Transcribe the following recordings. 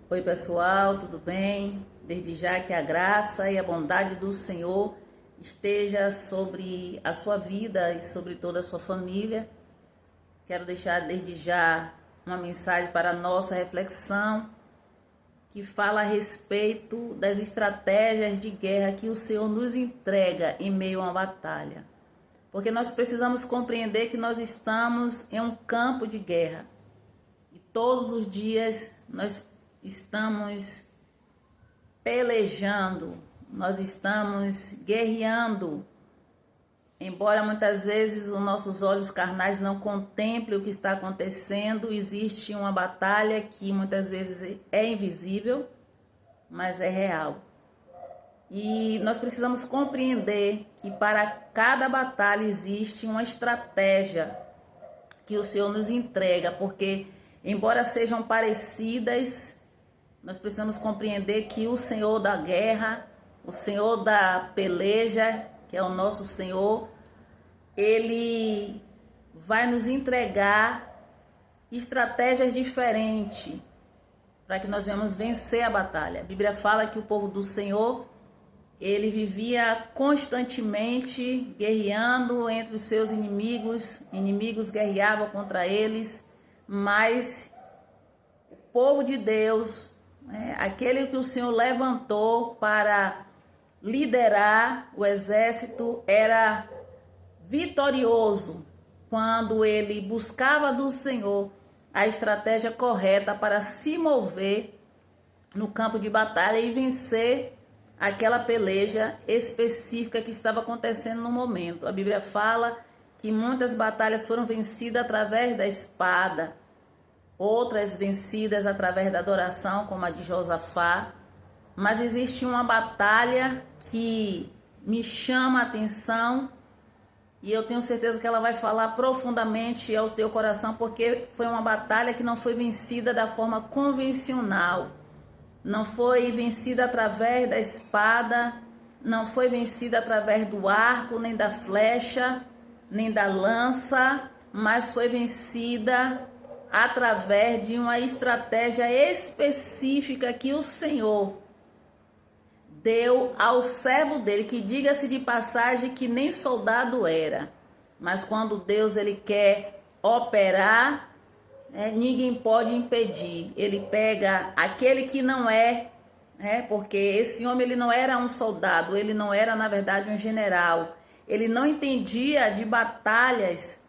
Oi pessoal, tudo bem? Desde já que a graça e a bondade do Senhor esteja sobre a sua vida e sobre toda a sua família. Quero deixar desde já uma mensagem para a nossa reflexão que fala a respeito das estratégias de guerra que o Senhor nos entrega em meio a uma batalha. Porque nós precisamos compreender que nós estamos em um campo de guerra e todos os dias nós estamos pelejando, nós estamos guerreando. Embora muitas vezes os nossos olhos carnais não contemplem o que está acontecendo, existe uma batalha que muitas vezes é invisível, mas é real. E nós precisamos compreender que para cada batalha existe uma estratégia que o Senhor nos entrega, porque embora sejam parecidas, nós precisamos compreender que o Senhor da guerra, o Senhor da peleja, que é o nosso Senhor, Ele vai nos entregar estratégias diferentes para que nós venhamos vencer a batalha. A Bíblia fala que o povo do Senhor, ele vivia constantemente guerreando entre os seus inimigos guerreavam contra eles, mas o povo de Deus, aquele que o Senhor levantou para liderar o exército, era vitorioso quando ele buscava do Senhor a estratégia correta para se mover no campo de batalha e vencer aquela peleja específica que estava acontecendo no momento. A Bíblia fala que muitas batalhas foram vencidas através da espada, outras vencidas através da adoração, como a de Josafá. Mas existe uma batalha que me chama a atenção e eu tenho certeza que ela vai falar profundamente ao teu coração, porque foi uma batalha que não foi vencida da forma convencional. Não foi vencida através da espada, não foi vencida através do arco, nem da flecha, nem da lança, mas foi vencida através de uma estratégia específica que o Senhor deu ao servo dele, que diga-se de passagem que nem soldado era. Mas quando Deus ele quer operar, ninguém pode impedir. Ele pega aquele que não é, porque esse homem ele não era um soldado, ele não era na verdade um general. Ele não entendia de batalhas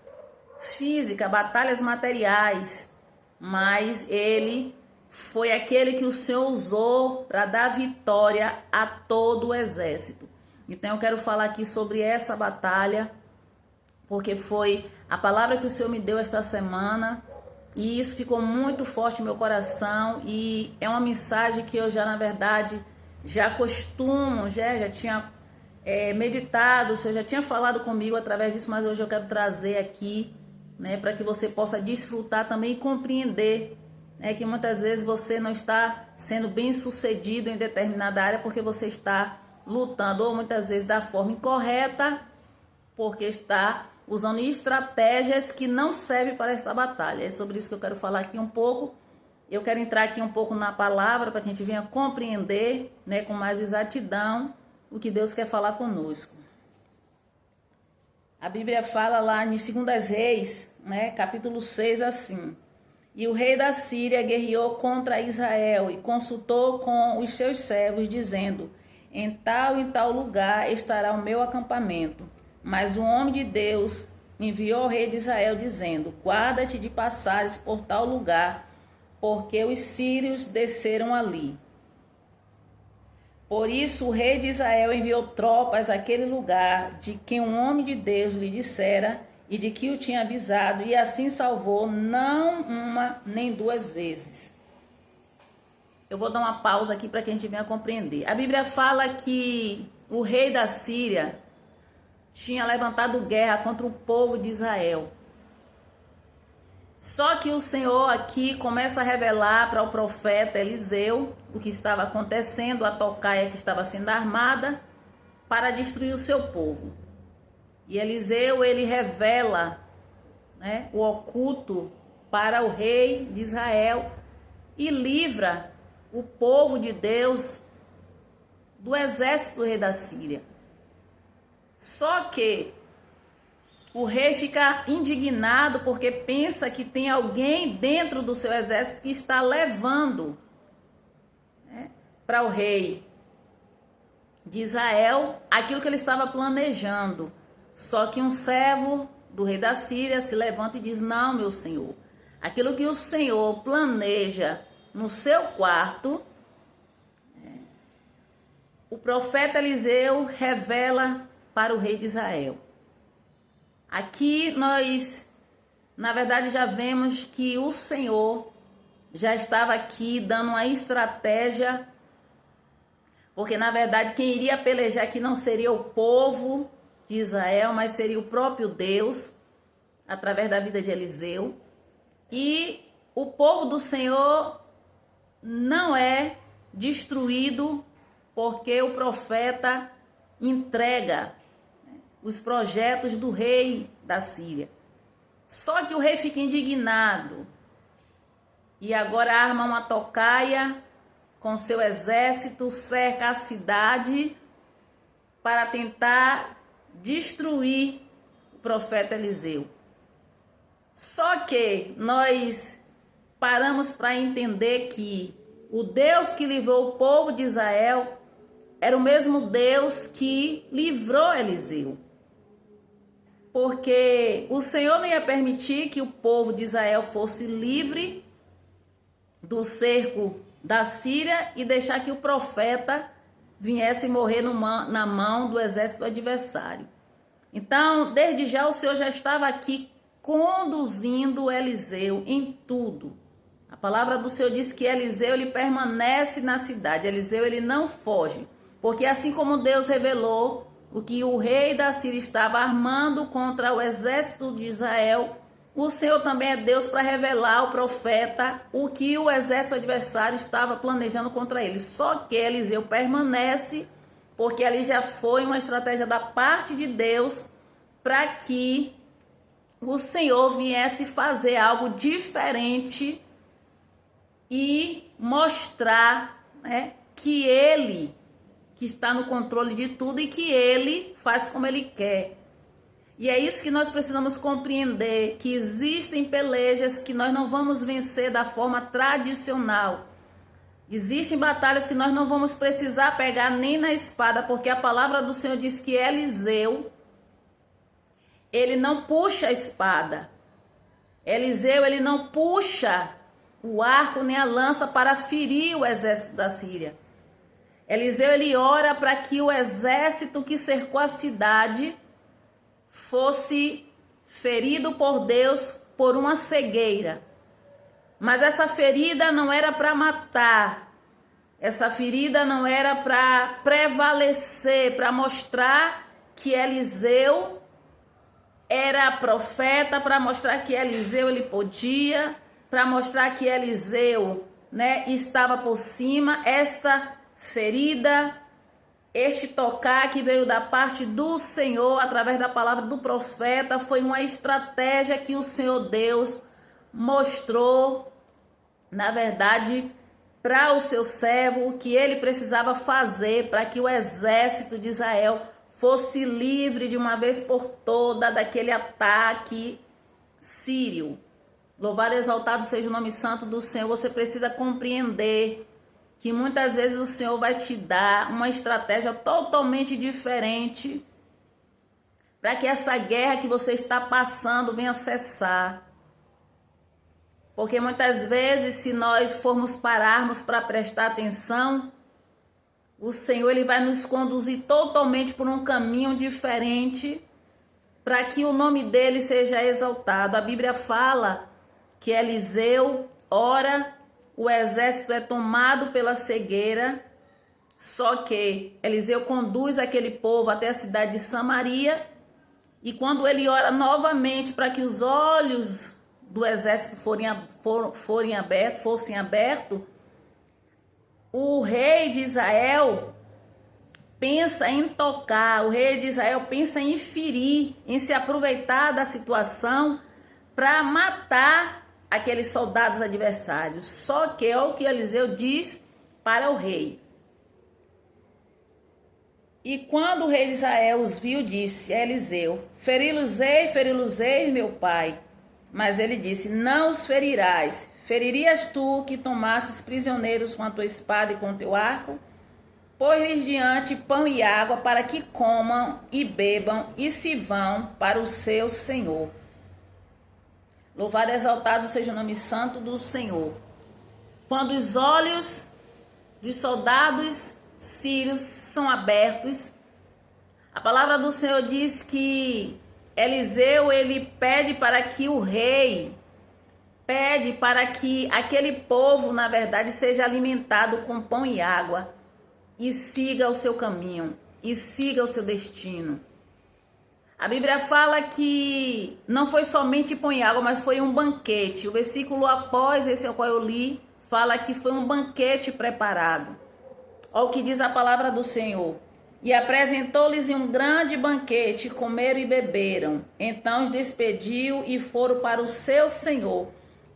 físicas, batalhas materiais, mas ele foi aquele que o Senhor usou para dar vitória a todo o exército. Então eu quero falar aqui sobre essa batalha, porque foi a palavra que o Senhor me deu esta semana, e isso ficou muito forte no meu coração, e é uma mensagem que eu já, na verdade, já costumo, já tinha meditado, o Senhor já tinha falado comigo através disso, mas hoje eu quero trazer aqui, para que você possa desfrutar também e compreender que muitas vezes você não está sendo bem sucedido em determinada área porque você está lutando, ou muitas vezes da forma incorreta, porque está usando estratégias que não servem para esta batalha. É sobre isso que eu quero falar aqui um pouco. Eu quero entrar aqui um pouco na palavra para que a gente venha compreender, com mais exatidão o que Deus quer falar conosco. A Bíblia fala lá em 2 Reis, capítulo 6, assim: E o rei da Síria guerreou contra Israel e consultou com os seus servos, dizendo: em tal lugar estará o meu acampamento. Mas o homem de Deus enviou ao rei de Israel, dizendo: guarda-te de passares por tal lugar, porque os sírios desceram ali. Por isso o rei de Israel enviou tropas àquele lugar, de quem um homem de Deus lhe dissera, e de que o tinha avisado, e assim salvou não uma nem duas vezes. Eu vou dar uma pausa aqui para que a gente venha compreender. A Bíblia fala que o rei da Síria tinha levantado guerra contra o povo de Israel. Só que o Senhor aqui começa a revelar para o profeta Eliseu o que estava acontecendo, a tocaia que estava sendo armada para destruir o seu povo. E Eliseu, ele revela o oculto para o rei de Israel e livra o povo de Deus do exército do rei da Síria. Só que o rei fica indignado porque pensa que tem alguém dentro do seu exército que está levando, né, para o rei de Israel aquilo que ele estava planejando. Só que um servo do rei da Síria se levanta e diz: não, meu senhor, aquilo que o senhor planeja no seu quarto, o profeta Eliseu revela para o rei de Israel. Aqui nós, na verdade, já vemos que o Senhor já estava aqui dando uma estratégia, porque na verdade quem iria pelejar aqui não seria o povo de Israel, mas seria o próprio Deus, através da vida de Eliseu. E o povo do Senhor não é destruído porque o profeta entrega os projetos do rei da Síria. Só que o rei fica indignado e agora arma uma tocaia com seu exército, cerca a cidade para tentar destruir o profeta Eliseu. Só que nós paramos para entender que o Deus que livrou o povo de Israel era o mesmo Deus que livrou Eliseu. Porque o Senhor não ia permitir que o povo de Israel fosse livre do cerco da Síria e deixar que o profeta viesse morrer na mão do exército adversário. Então, desde já, o Senhor já estava aqui conduzindo Eliseu em tudo. A palavra do Senhor diz que Eliseu ele permanece na cidade. Eliseu ele não foge. Porque assim como Deus revelou o que o rei da Síria estava armando contra o exército de Israel, o Senhor também é Deus para revelar ao profeta o que o exército adversário estava planejando contra ele. Só que Eliseu permanece, porque ali já foi uma estratégia da parte de Deus para que o Senhor viesse fazer algo diferente e mostrar, né, que ele que está no controle de tudo e que ele faz como ele quer. E é isso que nós precisamos compreender, que existem pelejas que nós não vamos vencer da forma tradicional. Existem batalhas que nós não vamos precisar pegar nem na espada, porque a palavra do Senhor diz que Eliseu, ele não puxa a espada. Eliseu, ele não puxa o arco nem a lança para ferir o exército da Síria. Eliseu, ele ora para que o exército que cercou a cidade fosse ferido por Deus por uma cegueira. Mas essa ferida não era para matar. Essa ferida não era para prevalecer, para mostrar que Eliseu era profeta, para mostrar que Eliseu ele podia, para mostrar que Eliseu, né, estava por cima. Esta ferida, este tocar que veio da parte do Senhor através da palavra do profeta, foi uma estratégia que o Senhor Deus mostrou, na verdade, para o seu servo, o que ele precisava fazer para que o exército de Israel fosse livre de uma vez por toda daquele ataque sírio. Louvado e exaltado seja o nome santo do Senhor. Você precisa compreender que muitas vezes o Senhor vai te dar uma estratégia totalmente diferente para que essa guerra que você está passando venha cessar. Porque muitas vezes, se nós formos pararmos para prestar atenção, o Senhor ele vai nos conduzir totalmente por um caminho diferente para que o nome dele seja exaltado. A Bíblia fala que Eliseu ora, o exército é tomado pela cegueira, só que Eliseu conduz aquele povo até a cidade de Samaria, e quando ele ora novamente para que os olhos do exército fossem abertos, o rei de Israel pensa em tocar, o rei de Israel pensa em ferir, em se aproveitar da situação para matar aqueles soldados adversários. Só que é o que Eliseu diz para o rei. E quando o rei de Israel os viu, disse a Eliseu: feri-los-ei, meu pai. Mas ele disse: não os ferirás. Feririas tu que tomasses prisioneiros com a tua espada e com o teu arco? Pôs-lhes diante pão e água para que comam e bebam e se vão para o seu senhor. Louvado e exaltado seja o nome santo do Senhor. Quando os olhos dos soldados sírios são abertos, a palavra do Senhor diz que Eliseu, ele pede para que o rei, pede para que aquele povo, na verdade, seja alimentado com pão e água e siga o seu caminho, e siga o seu destino. A Bíblia fala que não foi somente pão e água, mas foi um banquete. O versículo após esse ao qual eu li, fala que foi um banquete preparado. Olha o que diz a palavra do Senhor. E apresentou-lhes um grande banquete, comeram e beberam. Então os despediu e foram para o seu senhor.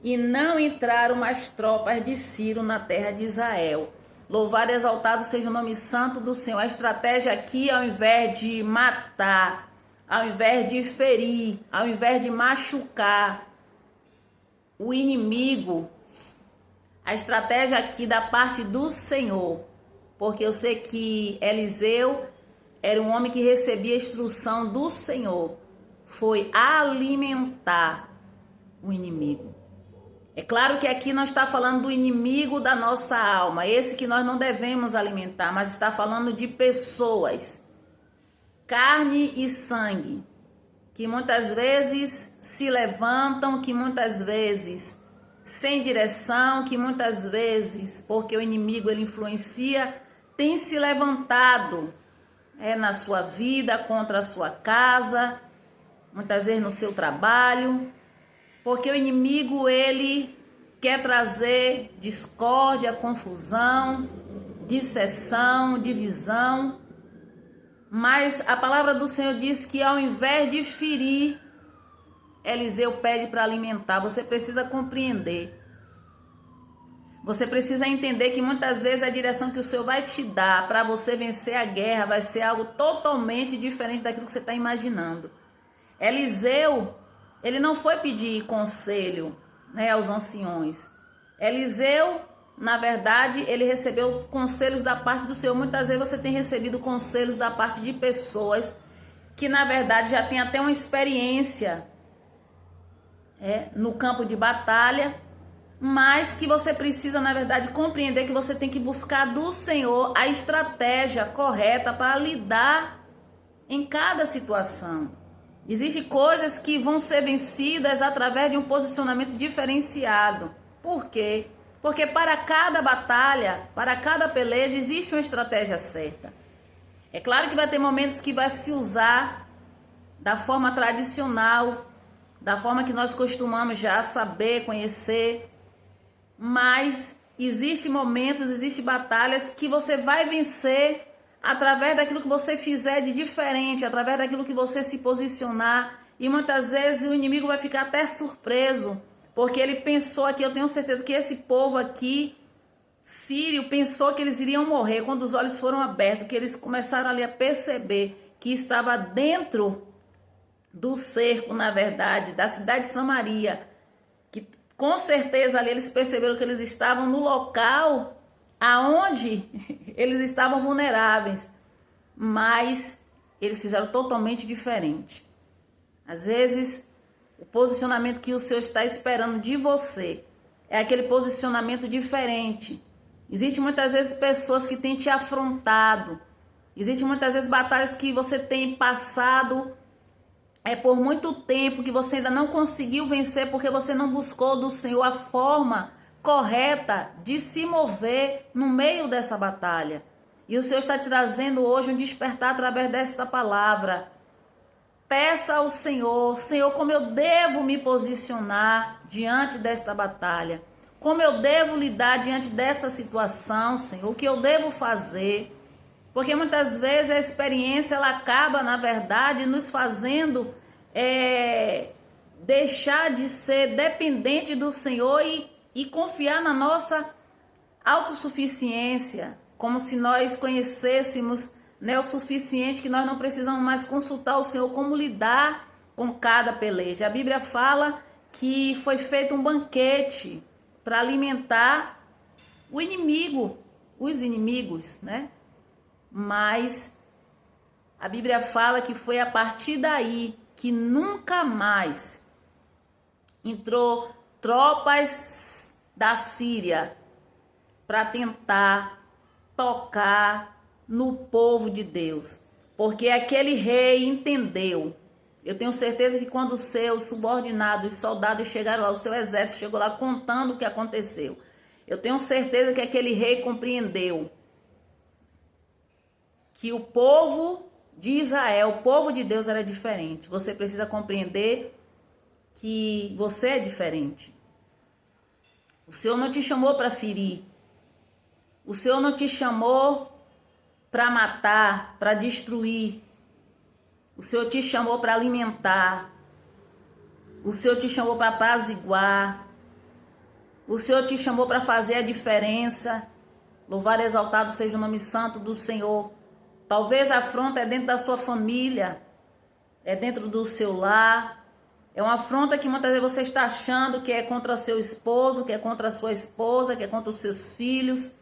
E não entraram mais tropas de Ciro na terra de Israel. Louvado e exaltado seja o nome santo do Senhor. A estratégia aqui, ao invés de matar, ao invés de ferir, ao invés de machucar o inimigo, a estratégia aqui da parte do Senhor, porque eu sei que Eliseu era um homem que recebia instrução do Senhor, foi alimentar o inimigo. É claro que aqui não está falando do inimigo da nossa alma, esse que nós não devemos alimentar, mas está falando de pessoas, carne e sangue, que muitas vezes se levantam, que muitas vezes sem direção, que muitas vezes, porque o inimigo ele influencia, tem se levantado na sua vida, contra a sua casa, muitas vezes no seu trabalho, porque o inimigo ele quer trazer discórdia, confusão, dissensão, divisão. Mas a palavra do Senhor diz que ao invés de ferir, Eliseu pede para alimentar. Você precisa compreender. Você precisa entender que muitas vezes a direção que o Senhor vai te dar para você vencer a guerra vai ser algo totalmente diferente daquilo que você está imaginando. Eliseu, ele não foi pedir conselho, aos anciões. Eliseu, na verdade, ele recebeu conselhos da parte do Senhor. Muitas vezes você tem recebido conselhos da parte de pessoas que, na verdade, já tem até uma experiência no campo de batalha, mas que você precisa, na verdade, compreender que você tem que buscar do Senhor a estratégia correta para lidar em cada situação. Existem coisas que vão ser vencidas através de um posicionamento diferenciado. Por quê? Porque para cada batalha, para cada peleja, existe uma estratégia certa. É claro que vai ter momentos que vai se usar da forma tradicional, da forma que nós costumamos já saber, conhecer, mas existem momentos, existem batalhas que você vai vencer através daquilo que você fizer de diferente, através daquilo que você se posicionar, e muitas vezes o inimigo vai ficar até surpreso, porque ele pensou aqui, eu tenho certeza que esse povo aqui, sírio, pensou que eles iriam morrer quando os olhos foram abertos, que eles começaram ali a perceber que estava dentro do cerco, na verdade, da cidade de Samaria, que com certeza ali eles perceberam que eles estavam no local aonde eles estavam vulneráveis, mas eles fizeram totalmente diferente. Às vezes, o posicionamento que o Senhor está esperando de você é aquele posicionamento diferente. Existem muitas vezes pessoas que têm te afrontado. Existem muitas vezes batalhas que você tem passado por muito tempo, que você ainda não conseguiu vencer porque você não buscou do Senhor a forma correta de se mover no meio dessa batalha. E o Senhor está te trazendo hoje um despertar através desta palavra. Peça ao Senhor, Senhor, como eu devo me posicionar diante desta batalha? Como eu devo lidar diante dessa situação, Senhor? O que eu devo fazer? Porque muitas vezes a experiência ela acaba, na verdade, nos fazendo deixar de ser dependente do Senhor e confiar na nossa autossuficiência, como se nós conhecêssemos, né, o suficiente, que nós não precisamos mais consultar o Senhor como lidar com cada peleja. A Bíblia fala que foi feito um banquete para alimentar o inimigo, os inimigos, né? Mas a Bíblia fala que foi a partir daí que nunca mais entrou tropas da Síria para tentar tocar no povo de Deus. Porque aquele rei entendeu. Eu tenho certeza que quando os seus subordinados, os soldados chegaram lá, o seu exército chegou lá contando o que aconteceu. Eu tenho certeza que aquele rei compreendeu que o povo de Israel, o povo de Deus era diferente. Você precisa compreender que você é diferente. O Senhor não te chamou para ferir. O Senhor não te chamou para matar, para destruir. O Senhor te chamou para alimentar. O Senhor te chamou para apaziguar. O Senhor te chamou para fazer a diferença. Louvado e exaltado seja o nome santo do Senhor. Talvez a afronta é dentro da sua família, é dentro do seu lar. É uma afronta que muitas vezes você está achando que é contra seu esposo, que é contra a sua esposa, que é contra os seus filhos,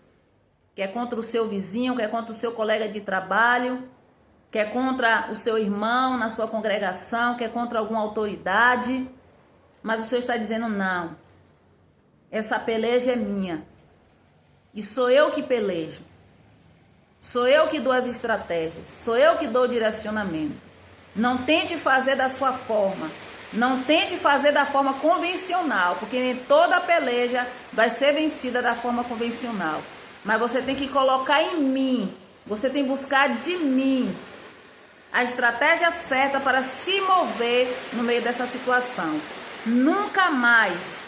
que é contra o seu vizinho, que é contra o seu colega de trabalho, que é contra o seu irmão na sua congregação, que é contra alguma autoridade. Mas o Senhor está dizendo não. Essa peleja é minha. E sou eu que pelejo. Sou eu que dou as estratégias. Sou eu que dou o direcionamento. Não tente fazer da sua forma. Não tente fazer da forma convencional, porque nem toda peleja vai ser vencida da forma convencional. Mas você tem que colocar em mim. Você tem que buscar de mim a estratégia certa para se mover no meio dessa situação. Nunca mais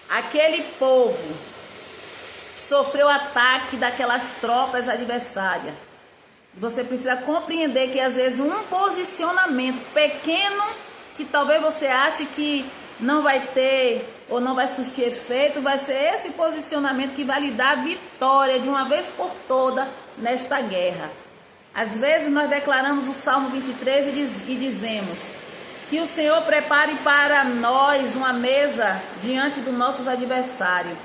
aquele povo sofreu ataque daquelas tropas adversárias. Você precisa compreender que às vezes um posicionamento pequeno, que talvez você ache que não vai ter ou não vai surtir efeito, vai ser esse posicionamento que vai lhe dar vitória de uma vez por toda nesta guerra. Às vezes nós declaramos o Salmo 23 e dizemos que o Senhor prepare para nós uma mesa diante dos nossos adversários.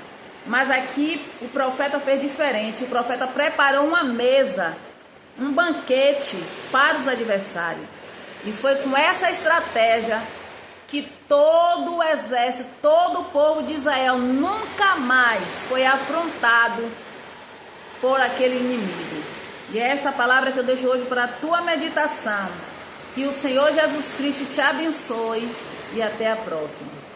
Mas aqui o profeta fez diferente. O profeta preparou uma mesa, um banquete para os adversários. E foi com essa estratégia que todo o exército, todo o povo de Israel nunca mais foi afrontado por aquele inimigo. E é esta palavra que eu deixo hoje para a tua meditação. Que o Senhor Jesus Cristo te abençoe e até a próxima.